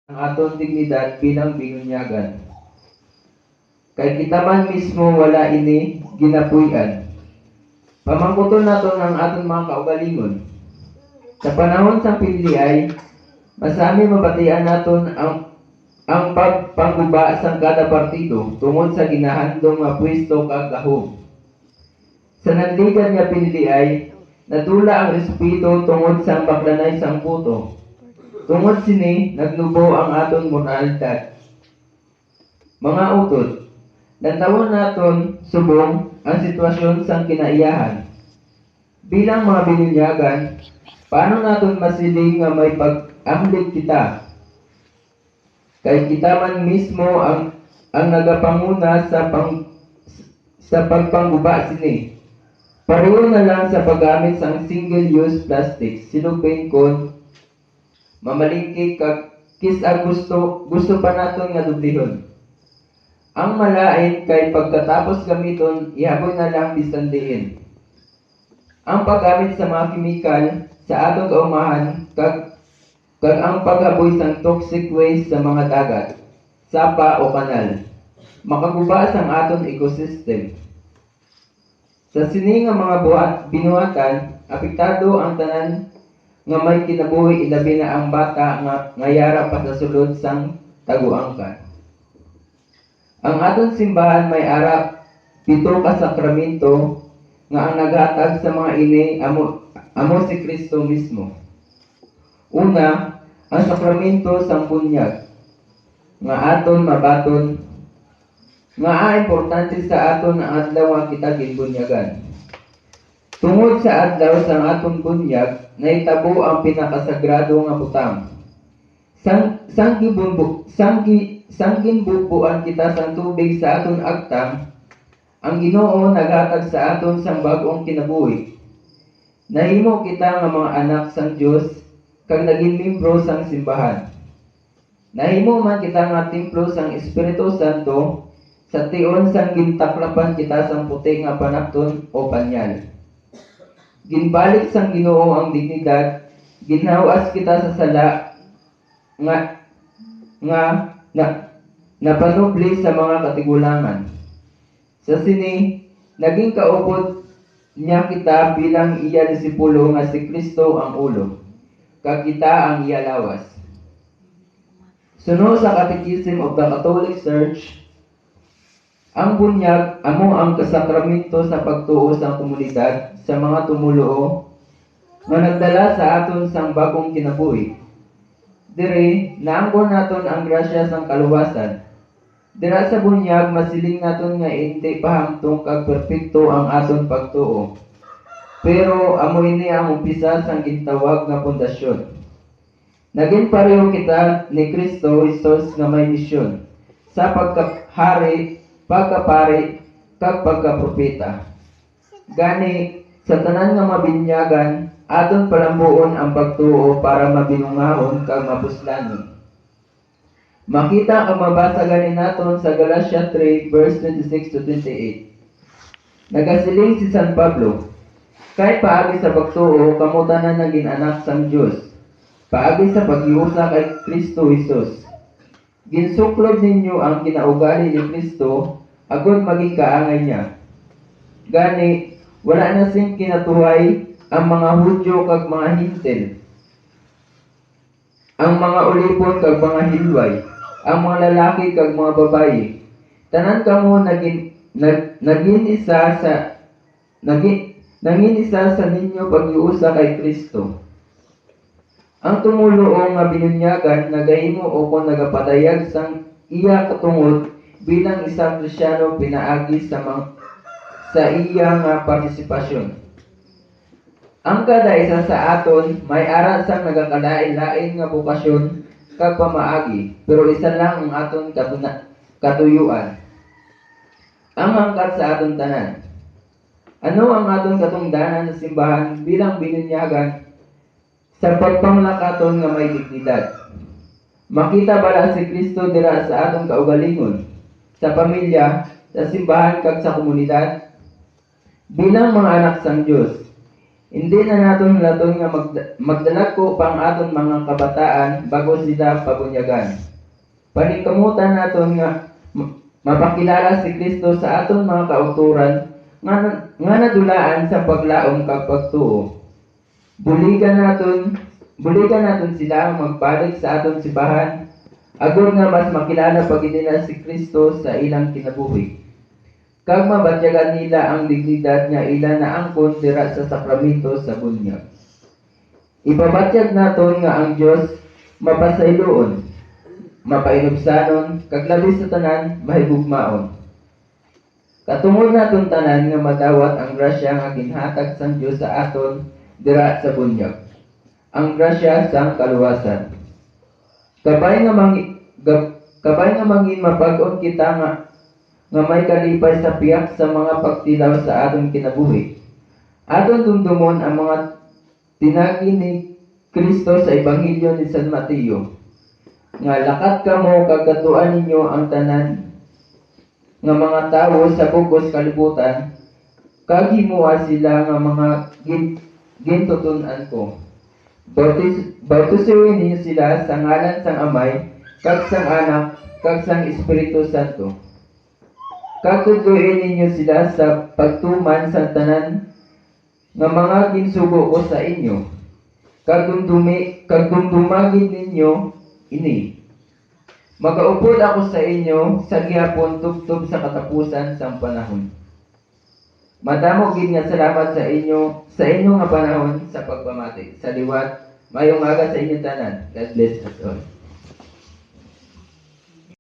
ang aton dignidad bilang binunyagan. Kay kita man mismo wala ini ginapuy-an. Pamangkuton naton ang aton mga kaugalingon. Sa panahon sa piliay, masami mabatian naton ang pagpangguba sa kada partido tungod sa ginahandong nga pwesto kag gahom. Sa nandigan nga piliay, nadula ang respeto tungod sa baklanay sang puto. Tungod sini, nagnubo ang aton moralidad. Mga utod, nantawon naton subong ang sitwasyon sang kinaiyahan. Bilang mga binunyagan, paano naton masiling nga may pag-amlig kita? Kay kita man mismo ang nagapanguna sa pagpangguba sini. Pareho na lang sa paggamit sang single-use plastic, silupin kon mamalingki kag gusto pa naton nga dublihon. Ang malain kay pagkatapos gamiton, ihaboy na lang bisan diin. Ang paggamit sa mga kemikal sa atong kaumahan kag ang paghaboy sang toxic waste sa mga dagat, sapa o kanal, makaguba sang aton ecosystem. Sa sini nga mga binuhatan, apektado ang tanan nga may kinabuhi, ilabi na ang bata nga yara pa sa sulod sang taguangkan. Ang aton simbahan may ara 7 ka sakramento nga ang naghatag sa mga ini amo si Kristo mismo. Una, ang sakramento sang bunyag nga aton mabaton nga importante sa aton ang adlaw nga kita ginbunyagan. Tungod sa adlaw sang aton bunyag, nahitabo ang pinakasagrado nga butang. Sang ginbubuan kita sang tubig sa aton agtang, ang Ginoo naghatag sa aton sang bag-ong kinabuhi. Nahimo kita nga mga anak sang Dios kag naging membro sang simbahan. Nahimo man kita nga templo sang Espiritu Santo sa tion sang gintaklapan kita sang puti nga panapton o panyal. Ginbalik sang Ginoo ang dignidad, ginhawas kita sa sala napanubli sa mga katigulangan. Sa sini, naging kaupod niya kita bilang iya disipulo nga si Kristo ang ulo, kag kita ang iya lawas. Sunod sa Catechism of the Catholic Church, ang bunyag amo ang kasakramento sa pagtuo sa komunidad sa mga tumuluo nga nagdala sa aton sang bagong kinabuhi. Dire naanggon naton ang grasya sang kaluwasan. Dira sa bunyag masiling naton nga hindi pahamtong kag perpekto ang aton pagtuo. Pero amo ini ang umpisa sang gitawag nga pundasyon. Naging pareho kita ni Kristo Jesus nga may misyon sa pagkahari, pagkapari, kag pagkapropeta. Gani, sa tanan nga mabinyagan, aton palambuon ang pagtuo para mabinungahon kag mapuslanon. Makita ang mabasa ganin naton sa Galatia 3 verse 26 to 28. Nagasiling si San Pablo, kay paagi sa pagtuo, kamutanan na ginanak sang Dios. Paagi sa paghiusa kay Kristo Jesus. Ginsuklob ninyo ang kinaugali ni Kristo agud maging kaangay niya. Gani, wala na sing kinatuhay ang mga Hudyo kag mga Hintil, ang mga ulipon kag mga hilway, ang mga lalaki kag mga babayi. Tanan kamo naging isa sa ninyo paghiusa kay Kristo. Ang tumuluo nga binunyagan nagahimo o kung nagapadayag sang iya katungod bilang isang Kristiyano pinaagi sa iya nga partisipasyon. Ang kada isa sa aton may ara sang nagakalain-lain nga bukasyon kag pamaagi, pero isa lang ang aton katuyuan. Ang hangkat sa aton tanan. Ano ang aton katungdanan sa simbahan bilang binunyagan sa pagpanglakaton nga may dignidad? Makita bala si Kristo dira sa atong kaugalingon, sa pamilya, sa simbahan kag sa komunidad? Bilang mga anak sang Dios, Hindi na naton laton nga magdalako pang aton mga kabataan bago sila pabunyagan. Paningkamutan naton nga mapakilala si Kristo sa aton mga kauturan nga nadulaan sa paglaom kag pagtuo. Buligan naton sila magbalik sa aton simbahan agod nga mas makilala pagid nila si Kristo sa ilang kinabuhi. Kag mabatyagan nila ang dignidad nga ila naangkon dira sa sakramento sa bunyag. Ipabatyag naton nga ang Dios mapasayloon, mapainubsanon, kag labi sa tanan mahigugmaon. Katungod naton tanan nga madawat ang grasya nga ginhatag sang Dios sa aton dira sa bunyag. Ang grasya sang kaluwasan. Kabay nga mangin mapag-on kita nga may kalipay sa piyak sa mga pagtilaw sa aton kinabuhi. Aton dumdumon ang mga tinagi ni Kristo sa Ebanghelyo ni San Mateo. Nga lakat kamo kagatuan ninyo ang tanan nga mga tawo sa bugos kalibutan, kag himuha sila nga mga gintutunan ko. Bautisewin ninyo sila sa ngalan sang Amay, kag sang Anak, kag sang Espiritu Santo. Katutuin ninyo sila sa pagtuman sa tanan nga mga ginsugo ko sa inyo. Kagdumdumagin ninyo ini. Magaupod ako sa inyo sa gihapon tubtob sa katapusan sang panahon. Madamo gid nga salamat sa inyo nga panahon sa pagpamati. Sa liwat, mayong aga sa inyo tanan. God bless us all.